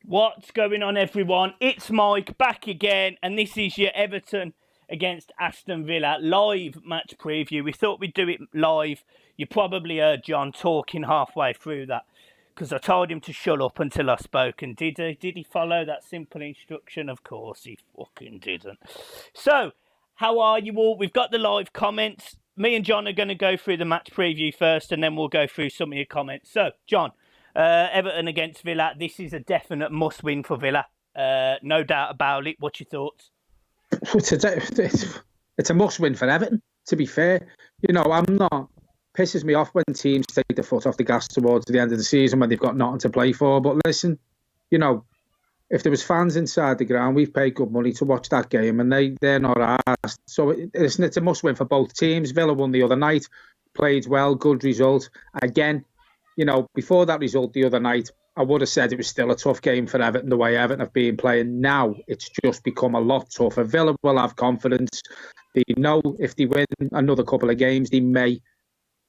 What's going on, everyone? It's Mike back again, and this is your Everton against Aston Villa live match preview. We thought we'd do it live. You probably heard John talking halfway through that because I told him to shut up until I spoke. And did he? Did he follow that simple instruction? Of course he fucking didn't. So, how are you all? We've got the live comments. Me and John are going to go through the match preview first, and then we'll go through some of your comments. So, John. Everton against Villa. This is a definite must-win for Villa. No doubt about it. What's your thoughts? It's a must-win for Everton, to be fair. You know, pisses me off when teams take the foot off the gas towards the end of the season when they've got nothing to play for. But listen, you know, if there was fans inside the ground, we've paid good money to watch that game, and they're not asked. So it's a must-win for both teams. Villa won the other night, played well, good result. Again, you know, before that result the other night, I would have said it was still a tough game for Everton, the way Everton have been playing. Now it's just become a lot tougher. Villa will have confidence. They know if they win another couple of games, they may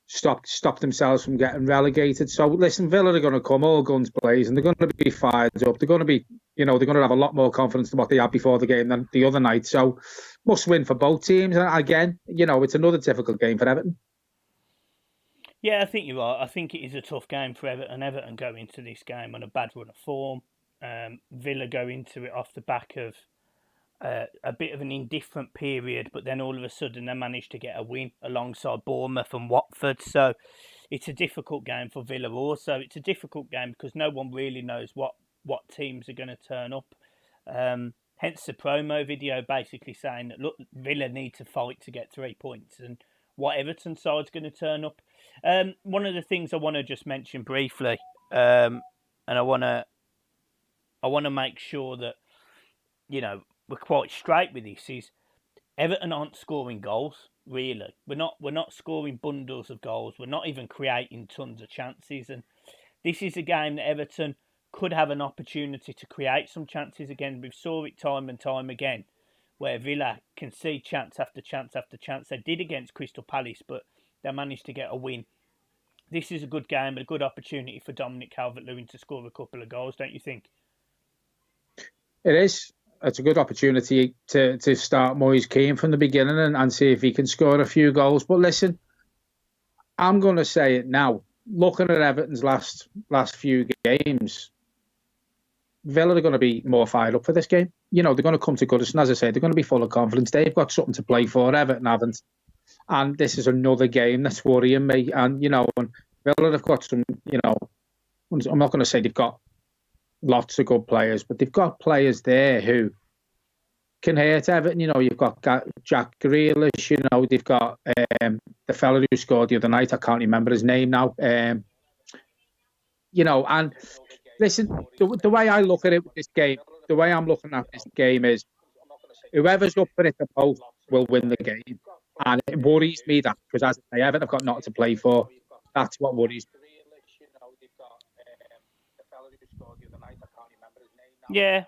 stop themselves from getting relegated. So listen, Villa are going to come all guns blazing. They're going to be fired up. They're going to be, you know, they're going to have a lot more confidence than what they had before the game than the other night. So must win for both teams. And again, you know, it's another difficult game for Everton. Yeah, I think you're right. I think it is a tough game for Everton. Everton go into this game on a bad run of form. Villa go into it off the back of a bit of an indifferent period, but then all of a sudden they manage to get a win alongside Bournemouth and Watford. So it's a difficult game for Villa also. It's a difficult game because no one really knows what teams are going to turn up. Hence the promo video basically saying that, look, Villa need to fight to get 3 points and what Everton side's going to turn up. One of the things I want to just mention briefly, and I want to make sure that, you know, we're quite straight with this, is Everton aren't scoring goals, really. We're not scoring bundles of goals. We're not even creating tons of chances. And this is a game that Everton could have an opportunity to create some chances again. We saw it time and time again, where Villa can see chance after chance after chance. They did against Crystal Palace, but they managed to get a win. This is a good game, a good opportunity for Dominic Calvert-Lewin to score a couple of goals, don't you think? It is. It's a good opportunity to start Moise Kean from the beginning and see if he can score a few goals. But listen, I'm going to say it now. Looking at Everton's last few games, Villa are going to be more fired up for this game. You know, they're going to come to Goodison, as I say, they're going to be full of confidence. They've got something to play for. Everton haven't. And this is another game that's worrying me. And, you know, Villa have got some, you know, I'm not going to say they've got lots of good players, but they've got players there who can hurt Everton. You know, you've got Jack Grealish, you know, they've got the fella who scored the other night, I can't remember his name now. You know, and listen, the way I look at it with this game, the way I'm looking at this game is whoever's up for it the most will win the game. And it worries me that, because as I say, Everton have got nothing to play for. That's what worries me. Yeah,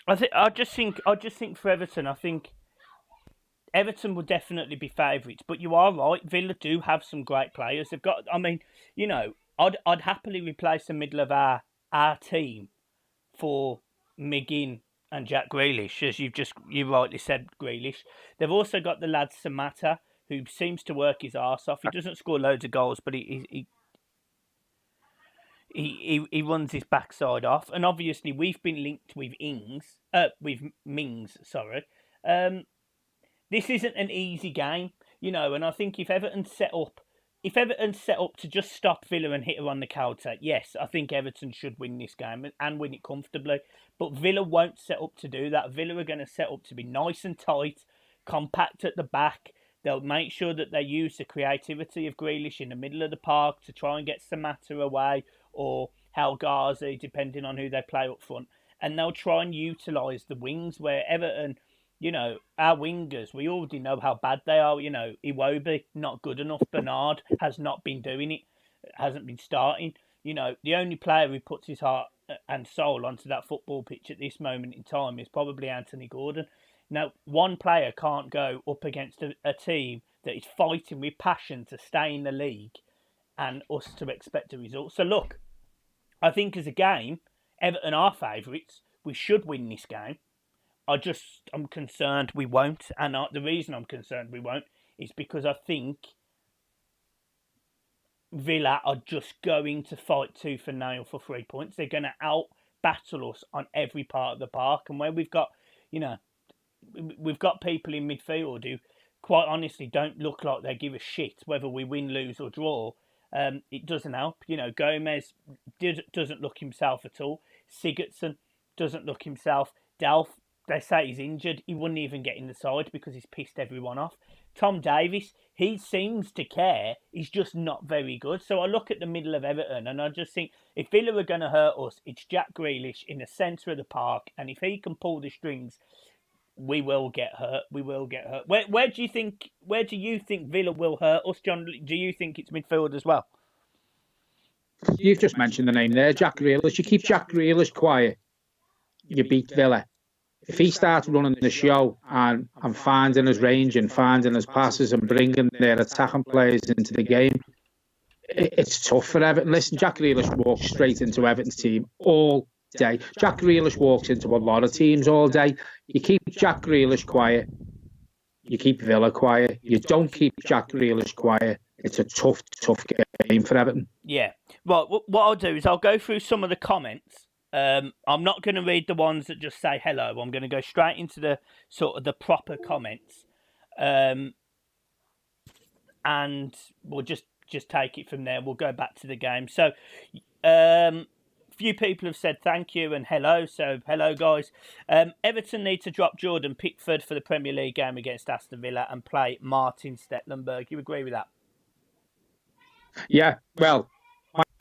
I just think for Everton, I think Everton will definitely be favourites. But you are right, Villa do have some great players. They've got, I mean, you know, I'd happily replace the middle of our team for McGinn and Jack Grealish, as you rightly said, Grealish. They've also got the lad Samatta, who seems to work his arse off. He doesn't score loads of goals, but he runs his backside off. And obviously we've been linked with Mings, sorry. This isn't an easy game, you know, and I think if Everton's set up to just stop Villa and hit her on the counter, yes, I think Everton should win this game and win it comfortably. But Villa won't set up to do that. Villa are going to set up to be nice and tight, compact at the back. They'll make sure that they use the creativity of Grealish in the middle of the park to try and get Samatta away or El Ghazi, depending on who they play up front. And they'll try and utilise the wings where Everton, our wingers, we already know how bad they are. Iwobi, not good enough. Bernard has not been doing it, hasn't been starting. The only player who puts his heart and soul onto that football pitch at this moment in time is probably Anthony Gordon. Now, one player can't go up against a team that is fighting with passion to stay in the league and us to expect a result. So, look, I think as a game, Everton are favourites. We should win this game. I'm concerned we won't. And the reason I'm concerned we won't is because I think Villa are just going to fight tooth and nail for 3 points. They're going to out-battle us on every part of the park. And where we've got people in midfield who, quite honestly, don't look like they give a shit whether we win, lose or draw. It doesn't help. Gomez doesn't look himself at all. Sigurdsson doesn't look himself. Delph, they say he's injured. He wouldn't even get in the side because he's pissed everyone off. Tom Davies, he seems to care. He's just not very good. So I look at the middle of Everton and I just think if Villa are going to hurt us, it's Jack Grealish in the centre of the park. And if he can pull the strings, we will get hurt. We will get hurt. Where do you think Villa will hurt us, John? Do you think it's midfield as well? You've just mentioned the name there, Jack Grealish. You keep Jack Grealish quiet, you beat Villa. If he starts running the show and finding his range and finding his passes and bringing their attacking players into the game, it's tough for Everton. Listen, Jack Grealish walks straight into Everton's team all day. Jack Grealish walks into a lot of teams all day. You keep Jack Grealish quiet, you keep Villa quiet. You don't keep Jack Grealish quiet. It's a tough game for Everton. Yeah. Well, what I'll do is I'll go through some of the comments. I'm not going to read the ones that just say hello. I'm going to go straight into the sort of the proper comments, and we'll just take it from there. We'll go back to the game. So, few people have said thank you and hello. So, hello guys. Everton need to drop Jordan Pickford for the Premier League game against Aston Villa and play Martin Stecklenburg. You agree with that? Yeah. Well,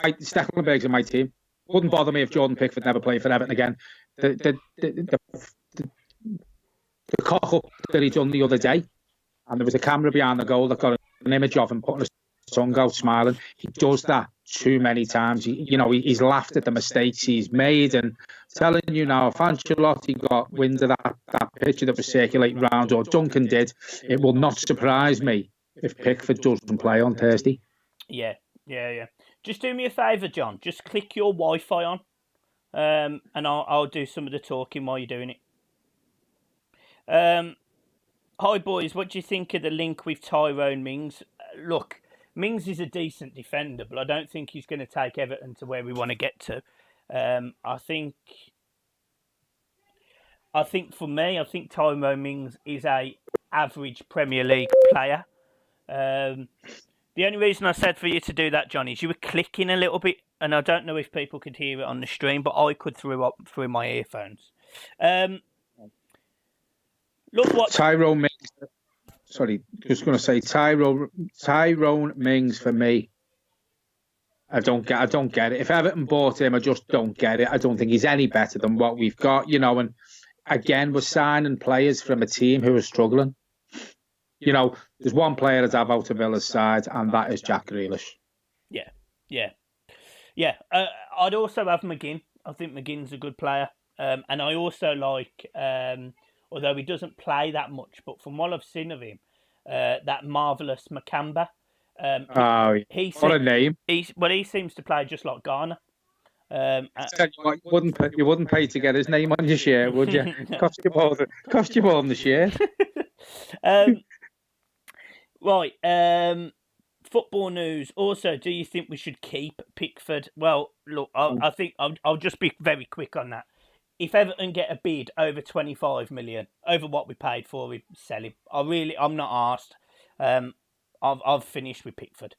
Stecklenburg's in my team. Wouldn't bother me if Jordan Pickford never played for Everton again. The cock up that he done the other day, and there was a camera behind the goal that got an image of him putting his tongue out, smiling. He does that too many times. He's laughed at the mistakes he's made, and telling you now, if Ancelotti got wind of that picture that was circulating around, or Duncan did, it will not surprise me if Pickford doesn't play on Thursday. Yeah. Just do me a favour, John. Just click your Wi-Fi on, and I'll do some of the talking while you're doing it. Hi, boys. What do you think of the link with Tyrone Mings? Look, Mings is a decent defender, but I don't think he's going to take Everton to where we want to get to. I think for me, I think Tyrone Mings is a average Premier League player. The only reason I said for you to do that, Johnny, is you were clicking a little bit, and I don't know if people could hear it on the stream, but I could through my earphones. Look what Tyrone Mings. Sorry, just going to say Tyrone Mings for me. I don't get it. If Everton bought him, I just don't get it. I don't think he's any better than what we've got, And again, we're signing players from a team who are struggling. There's one player that I've out of Villa's side, and that is Jack Grealish. Yeah. I'd also have McGinn. I think McGinn's a good player. And I also like, although he doesn't play that much, but from what I've seen of him, that marvellous Makamba. What a name. He seems to play just like Garner. You wouldn't pay to get his name on your shirt, would you? Cost you more than the shirt. Right. Football news. Also, do you think we should keep Pickford? Well, look, I think I'll just be very quick on that. If Everton get a bid over 25 million, over what we paid for him, sell him. I'm not arsed. I've finished with Pickford.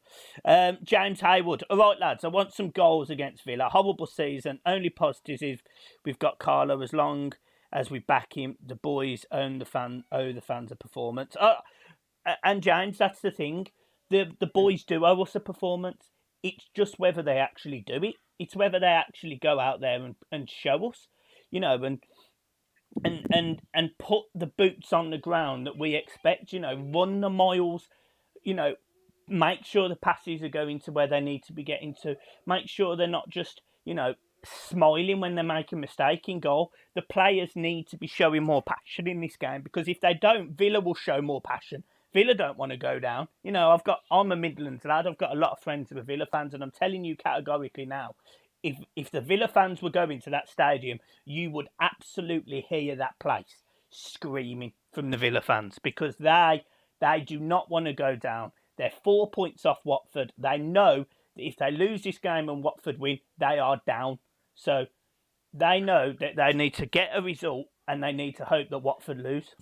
James Haywood. All right, lads, I want some goals against Villa. Horrible season. Only positives is we've got Carlo as long as we back him. The boys owe the fans a performance. And James, that's the thing. The boys do owe us a performance. It's just whether they actually do it. It's whether they actually go out there and show us, and put the boots on the ground that we expect. Run the miles. Make sure the passes are going to where they need to be getting to. Make sure they're not just smiling when they make a mistake in goal. The players need to be showing more passion in this game, because if they don't, Villa will show more passion. Villa don't want to go down. I'm a Midlands lad. I've got a lot of friends who are Villa fans, and I'm telling you categorically now, if the Villa fans were going to that stadium, you would absolutely hear that place screaming from the Villa fans, because they do not want to go down. They're 4 points off Watford. They know that if they lose this game and Watford win, they are down. So they know that they need to get a result, and they need to hope that Watford lose.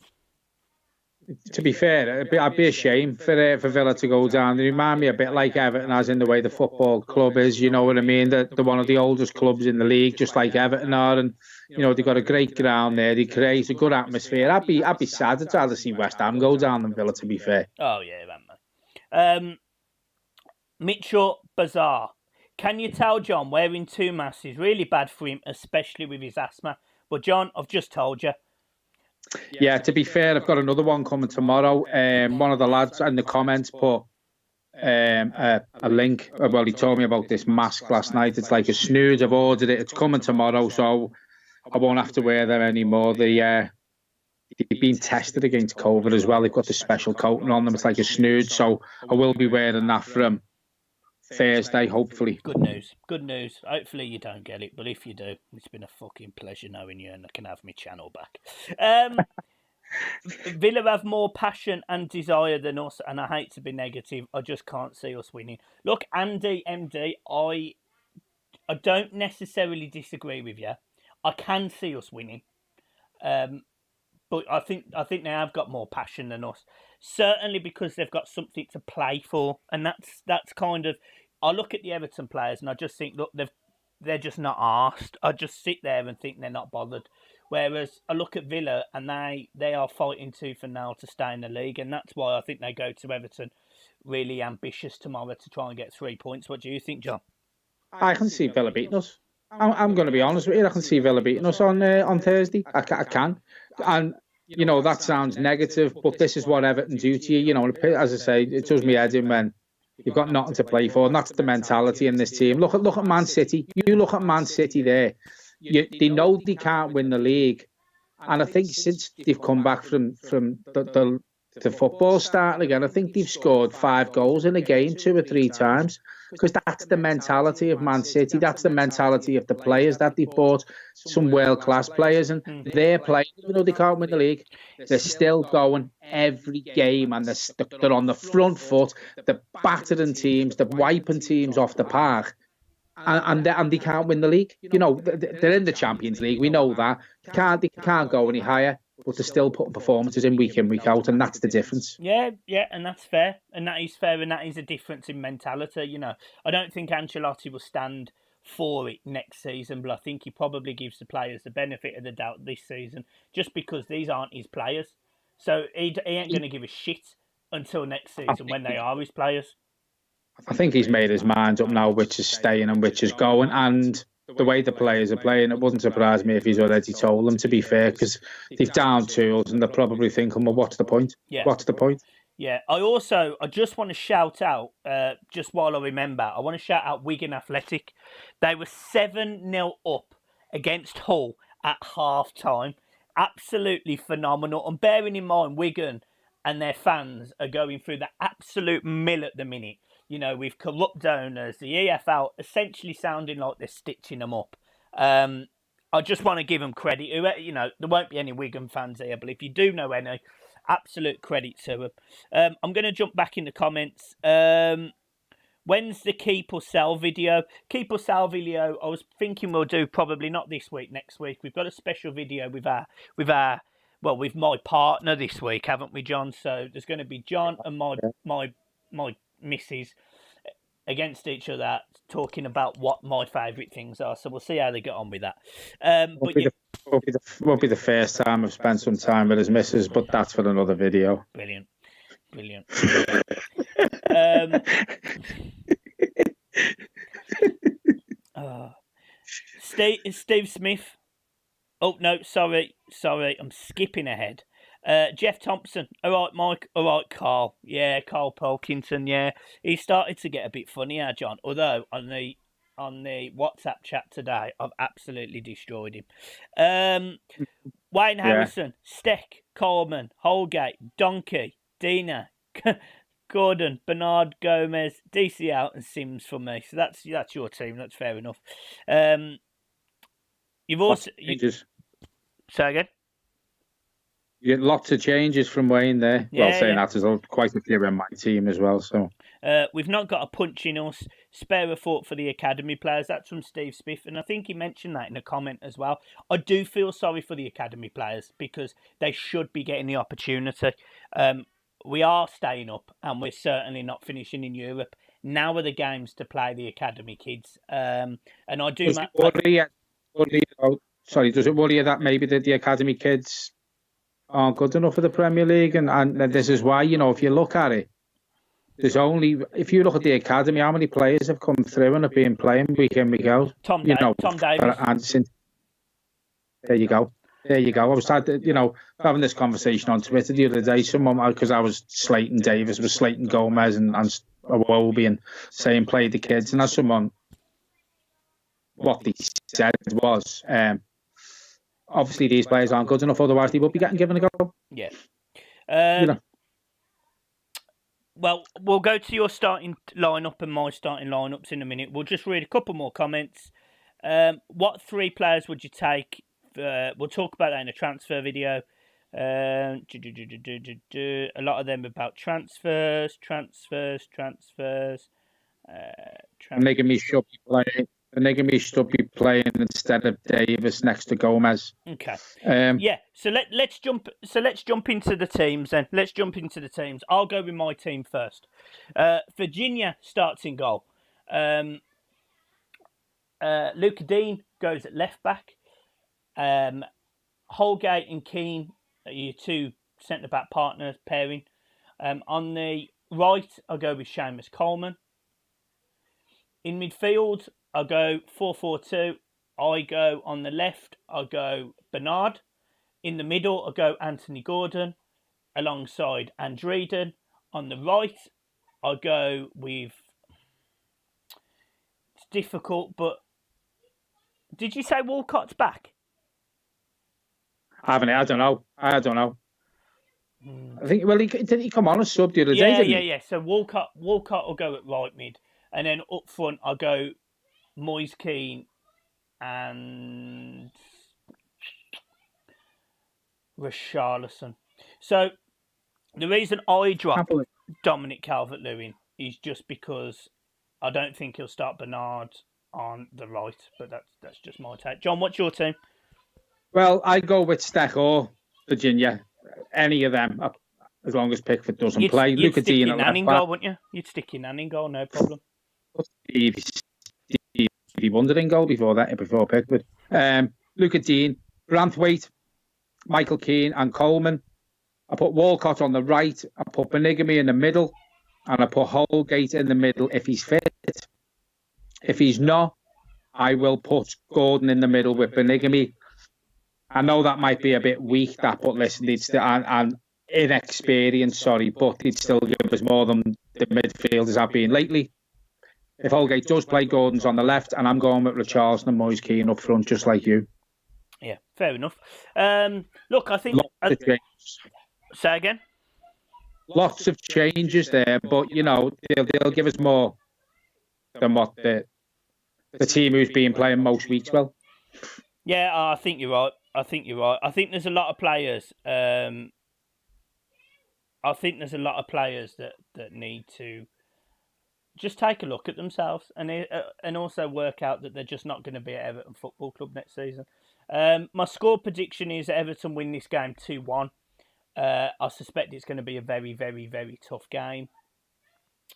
To be fair, I'd be ashamed for Villa to go down. They remind me a bit like Everton, as in the way the football club is. You know what I mean? They're one of the oldest clubs in the league, just like Everton are, and they've got a great ground there. They create a good atmosphere. I'd be sad. I'd rather see West Ham go down than Villa. To be fair. Oh yeah, man. Mitchell Bazaar. Can you tell John wearing two masks is really bad for him, especially with his asthma? But John, I've just told you. Yeah, to be fair, I've got another one coming tomorrow. One of the lads in the comments put a link. Well, he told me about this mask last night. It's like a snooze. I've ordered it. It's coming tomorrow, so I won't have to wear them anymore. They've been tested against COVID as well. They've got the special coating on them. It's like a snooze, so I will be wearing that from Thursday, hopefully. Good news. Hopefully you don't get it, but if you do, it's been a fucking pleasure knowing you, and I can have my channel back. Villa have more passion and desire than us, and I hate to be negative, I just can't see us winning. Look, Andy MD, I don't necessarily disagree with you. I can see us winning, but I think they have got more passion than us. Certainly because they've got something to play for, and that's kind of. I look at the Everton players and I just think, look, they're just not arsed. I just sit there and think they're not bothered. Whereas I look at Villa and they are fighting tooth and nail to stay in the league, and that's why I think they go to Everton really ambitious tomorrow to try and get 3 points. What do you think, John? I can see Villa beating us. I'm going to be honest with you. I can see Villa beating us on Thursday. I can. And that sounds negative, but this is what Everton do to you. As I say, it does me head in when you've got nothing to play for, and that's the mentality in this team. Look at Man City. You look at Man City there. They know they can't win the league, and I think since they've come back from the football starting again, I think they've scored 5 goals in a game 2 or 3 times. Because that's the mentality of Man City. That's the mentality of the players that they've bought. Some world-class players, and they're playing, even though they can't win the league, they're still going every game, and they're on the front foot. They're battering teams, they're wiping teams off the park, and they can't win the league. They're in the Champions League. We know that. They can't go any higher. But they're still putting performances in, week out, and that's the difference. Yeah, and that's fair. And that is fair, and that is a difference in mentality. I don't think Ancelotti will stand for it next season, but I think he probably gives the players the benefit of the doubt this season, just because these aren't his players. So he ain't going to give a shit until next season when they are his players. I think he's made his mind up now which is staying and which is going, and the way the players are playing, it wouldn't surprise me if he's already told them, to be fair, because they've down tools and they're probably thinking, well, what's the point? Yeah. What's the point? Yeah, I just want to shout out, just while I remember, I want to shout out Wigan Athletic. They were 7-0 up against Hull at half-time. Absolutely phenomenal. And bearing in mind, Wigan and their fans are going through the absolute mill at the minute. With corrupt owners, the EFL essentially sounding like they're stitching them up. I just want to give them credit. There won't be any Wigan fans here, but if you do know any, absolute credit to them. I'm going to jump back in the comments. When's the keep or sell video? Keep or sell video, I was thinking we'll do probably not this week, next week. We've got a special video with my partner this week, haven't we, John? So there's going to be John and my missus against each other talking about what my favourite things are. So we'll see how they get on with that. Won't be the first time I've spent some time with his missus, but that's for another video. Brilliant. Steve Smith. Oh no, sorry, I'm skipping ahead. Jeff Thompson. All right, Mike. All right, Carl. Yeah, Carl Pilkington. Yeah, he started to get a bit funny, John. Although on the WhatsApp chat today, I've absolutely destroyed him. Wayne Harrison, Steck, Coleman, Holgate, Donkey, Dina, Gordon, Bernard, Gomez, DCL, and Sims for me. So that's your team. That's fair enough. You've also say again. You get lots of changes from Wayne there. Yeah, well, saying that, there's quite a few in my team as well. So we've not got a punch in us. Spare a thought for the academy players. That's from Steve Smith, and I think he mentioned that in a comment as well. I do feel sorry for the academy players because they should be getting the opportunity. We are staying up, and we're certainly not finishing in Europe. Now are the games to play the academy kids, and I do. Does it worry you that maybe the academy kids aren't good enough for the Premier League? And this is why, if you look at it, if you look at the academy, how many players have come through and have been playing week in, week out? Tom Davies. There you go. I was having this conversation on Twitter the other day. Someone, because I was slating Davis, was slating Gomez and Iwobi and saying play the kids. And as someone, what they said was, obviously these players aren't good enough, otherwise they would be getting given a go. Yeah. Well, we'll go to your starting lineup and my starting lineups in a minute. We'll just read a couple more comments. What 3 players would you take? We'll talk about that in a transfer video. A lot of them about transfers. Nigami should be playing instead of Davis next to Gomez. Okay. So let's jump into the teams then. I'll go with my team first. Virginia starts in goal. Luca Dean goes at left back. Holgate and Keane are your 2 centre back partners pairing. On the right, I'll go with Seamus Coleman. In midfield, I'll go 4-4-2. I go on the left, I'll go Bernard. In the middle, I'll go Anthony Gordon alongside Andreden. On the right, I'll go with... It's difficult, but... Did you say Walcott's back? I don't know. I think, didn't he come on a sub the other day? Yeah. So Walcott will go at right mid. And then up front, I'll go Moise Keane and Richarlison. So the reason I dropped Dominic Calvert-Lewin is just because I don't think he'll start Bernard on the right, but that's just my take. John, what's your team? Well, I go with Steck or Virginia. Any of them, as long as Pickford doesn't play. Luca Dean at left back, wouldn't you? You'd stick in Anning goal, no problem. Stevie Wonder in goal before Pickford. Luca Dean, Branthwaite, Michael Keane and Coleman. I put Walcott on the right. I put Benigamy in the middle. And I put Holgate in the middle if he's fit. If he's not, I will put Gordon in the middle with Benigamy. I know that might be a bit weak, but listen, it's and inexperienced, but he'd still give us more than the midfielders have been lately. If Holgate does play, Gordon's on the left, and I'm going with Richarlison and Moise Keane up front, just like you. Yeah, fair enough. Look, I think... Say again? Lots of changes there, but, they'll give us more than what the team who's been playing most weeks will. Yeah, I think you're right. I think there's a lot of players. That need to just take a look at themselves and also work out that they're just not going to be at Everton Football Club next season. My score prediction is Everton win this game 2-1. I suspect it's going to be a very, very, very tough game.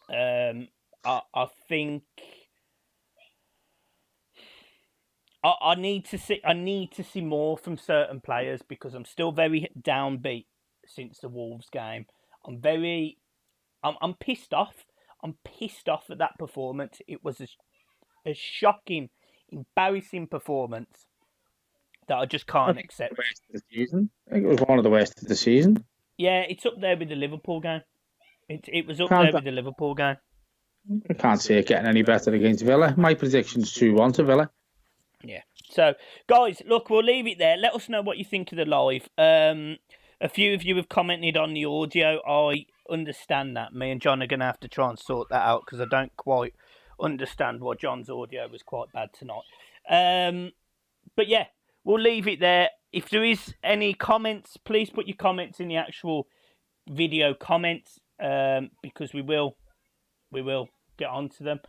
I think I need to see more from certain players because I'm still very downbeat since the Wolves game. I'm pissed off. I'm pissed off at that performance. It was a shocking, embarrassing performance that I just can't accept. The worst of the season. I think it was one of the worst of the season. Yeah, it's up there with the Liverpool game. It was up Can't- there with the Liverpool game. I can't see it getting any better against Villa. My prediction's 2-1 to Villa. Yeah. So, guys, look, we'll leave it there. Let us know what you think of the live. A few of you have commented on the audio. I understand that. Me and John are going to have to try and sort that out because I don't quite understand why John's audio was quite bad tonight. But yeah, we'll leave it there. If there is any comments, please put your comments in the actual video comments because we will get onto them.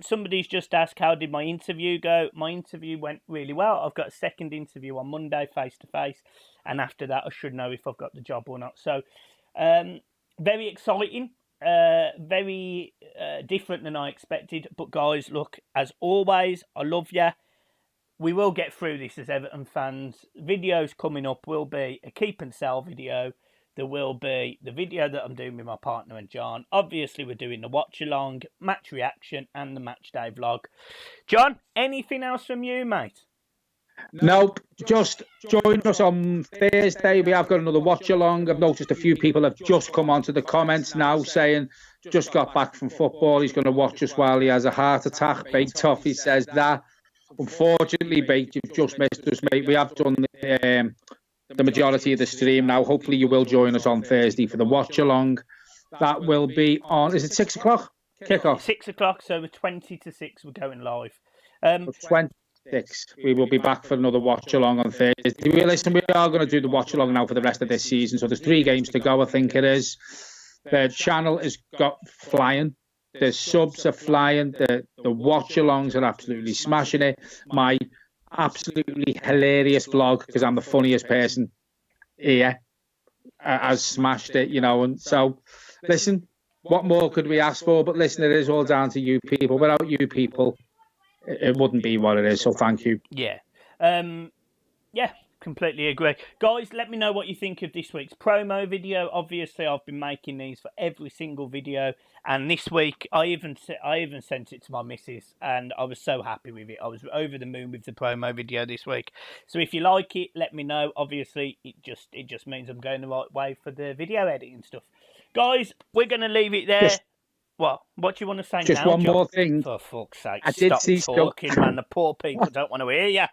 Somebody's just asked, how did my interview go? My interview went really well. I've got a second interview on Monday, face-to-face, and after that I should know if I've got the job or not. So, very exciting, very different than I expected. But guys, look, as always, I love you. We will get through this as Everton fans. Videos coming up will be a keep and sell video. There will be the video that I'm doing with my partner and John. Obviously, we're doing the watch-along, match reaction, and the match day vlog. John, anything else from you, mate? Nope. Just join us on Thursday. We have got another watch-along. I've noticed a few people have just come onto the comments now saying, just got back from football. He's going to watch us while he has a heart attack. Big Toffee says that. Unfortunately, Big, you've just missed us, mate. We have done the majority of the stream now. Hopefully you will join us on Thursday for the watch along. That will be on, is it 6 o'clock? Kickoff. 6 o'clock, so we're 20 to 6, we're going live. 26. We will be back for another watch along on Thursday. Listen, we are going to do the watch along now for the rest of this season. So there's 3 games to go, I think it is. The channel has got flying. The subs are flying. The watch-alongs are absolutely smashing it. My absolutely hilarious vlog, because I'm the funniest person here, has smashed it, you know. And so, listen, what more could we ask for? But listen, it is all down to you people. Without you people, it wouldn't be what it is. So thank you. Yeah. Yeah. Completely agree. Guys, let me know what you think of this week's promo video. Obviously, I've been making these for every single video. And this week, I even sent it to my missus. And I was so happy with it. I was over the moon with the promo video this week. So if you like it, let me know. Obviously, it just means I'm going the right way for the video editing stuff. Guys, we're going to leave it there. What do you want to say now, Just one John? more thing. For fuck's sake, I did stop see talking, man. The poor people don't want to hear you.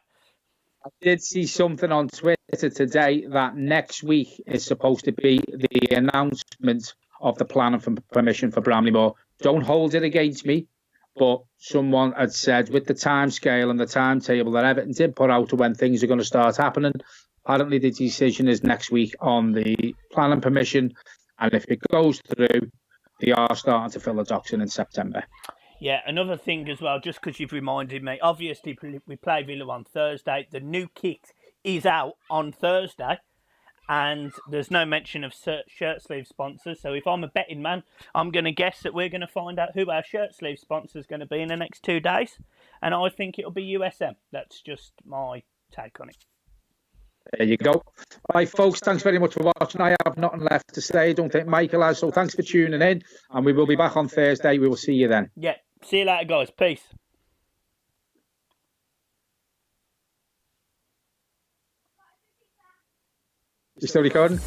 I did see something on Twitter today that next week is supposed to be the announcement of the planning for permission for Bramley-Moore. Don't hold it against me, but someone had said with the time scale and the timetable that Everton did put out to when things are going to start happening, apparently the decision is next week on the planning permission, and if it goes through, they are starting to fill the docs in September. Yeah, another thing as well, just because you've reminded me, obviously we play Villa on Thursday. The new kit is out on Thursday, and there's no mention of shirt sleeve sponsors. So if I'm a betting man, I'm going to guess that we're going to find out who our shirt sleeve sponsor is going to be in the next 2 days, and I think it'll be USM. That's just my take on it. There you go. All right, folks, thanks very much for watching. I have nothing left to say. I don't think Michael has, so thanks for tuning in, and we will be back on Thursday. We will see you then. Yeah, see you later, guys. Peace. You still recording?